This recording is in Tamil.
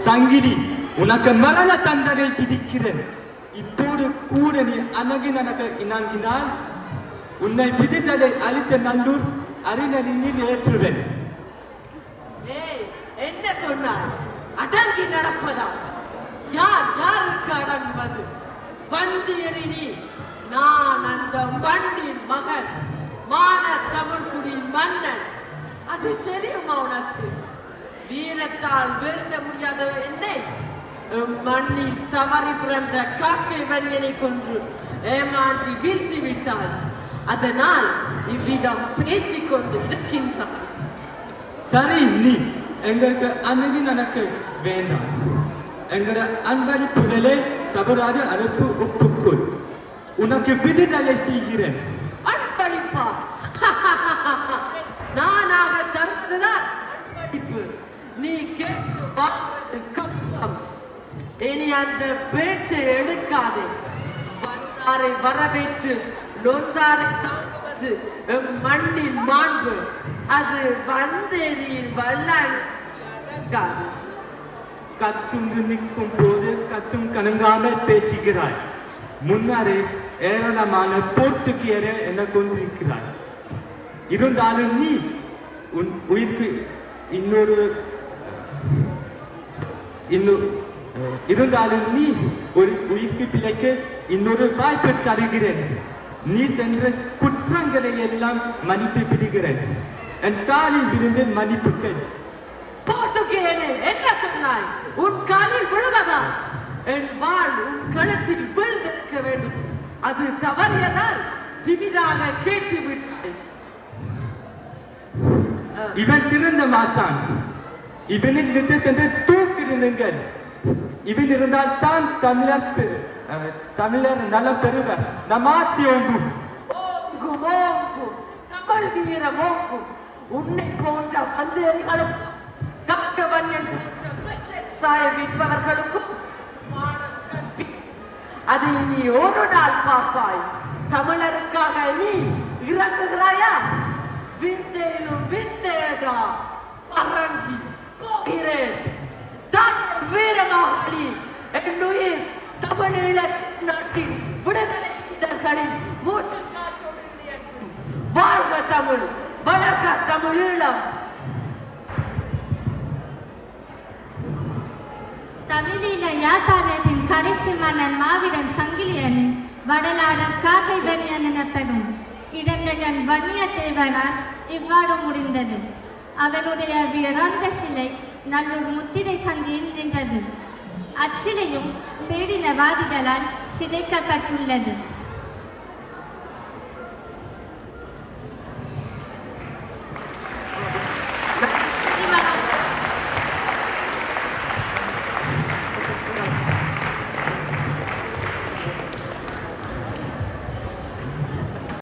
சங்கிலி, உனக்கு மரண தண்டனை விதிக்கிறேன். இப்போது கூட நீ அணகினக இணங்கினால் உன்னை விடுதலை அளித்த நல்லூர் அறிஞரில் ஏற்றுவேன். என்ன சொன்னார்? அடங்கி நடப்பதா? யார் யாருக்கு அடங்குவது? வந்தியறினி, நான் அந்த மண்ணின் மகன், மான தமிழ்குடி மன்னன். அது தெரியுமா உனக்கு? வீரத்தால் வீழ்த்த முடியாத என்னை மண்ணில் தவறி பிறந்த காக்கை வன்னியனை கொன்று ஏமாற்றி வீழ்த்தி விட்டார். அதனால் இவ்விதம் பேசிக்கொண்டு இருக்கின்றார். சரி, நீ எங்களுக்கு அணுகி நடக்க வேண்டாம். எங்கள அன்பளிப்புகளை தவறாது அனுப்பு ஒப்புக்கொள். உனக்கு விடுதலை செய்கிறேன். அன்பளிப்பா? நானாக தருவதுதான் அன்பளிப்பு. நீ கேட்டு வாழ்வது கஷ்டம். இனி அந்த பேச்சை எடுக்காதே. வந்தாரை வரவேற்று நொந்தாரை தாங்குவது மண்ணின் மாண்பு. அது வந்தேரியில் வல்லாது. கத்துண்டு நிற்கும் போது கத்தும் கணங்காமல் பேசுகிறாய். முன்னரே ஏராளமான போர்த்துக்கியரை என்ன கொண்டிருக்கிறாய். இருந்தாலும் நீ உன் உயிருக்கு இருந்தாலும் நீ ஒரு உயிர்க்கு பிழைக்க இன்னொரு வாய்ப்பு தருகிறேன். நீ சென்ற குற்றங்களை எல்லாம் மன்னித்து விடுகிறேன். என் காலில் விழுந்து மன்னிப்புகள். போர்த்துகேயனே, என்ன சொன்னாய்? உன் காலில் விழுவதா? என் வாழ் உன் கழுத்தில் விழுந்திருக்க வேண்டும். அது தவறியதால் திமிராக கேட்டு விட்டாய். இவன் திருந்த மாட்டான். இவனில் இருந்து சென்று தூக்கிடுங்கள். இவன் இருந்தால் தான் தமிழர் நலம் பெறுவர். நம் ஆட்சி ஓங்கும். ஓங்கும் ஓங்கும், தமிழ் வீரம் ஓங்கும். உன்னை போன்ற வந்தேரிகளும் கட்டவன்யன் விற்பவர்களுக்கும் அதை நீ ஒரு நாள் பார்ப்பாய். தமிழருக்காக நீ இறங்குகிறாயா? விந்தேலும் விந்தேடா அரங்கி போகிறேன். வீரமாக என்னுயிர் தமிழீழ நாட்டின் விடுதலை வீரர்களின் மூச்சு காற்றோடு வாழ்க தமிழ், வளர்க தமிழீழம். தமிழீழ யாழ்ப்பாணத்தின் கடைசி மன்னன் மாவீரன் சங்கிலியனின் வடலாட காக்கை வன்னியன் எனப்படும் இடந்தகன் வன்னியத்தேவனால் இவ்வாறு முடிந்தது. அவனுடைய வீராந்த சிலை நல்லூர் முத்திரை சந்தியில் நின்றது. அச்சிலையும் பேடினவாதிகளால் சிதைக்கப்பட்டுள்ளது.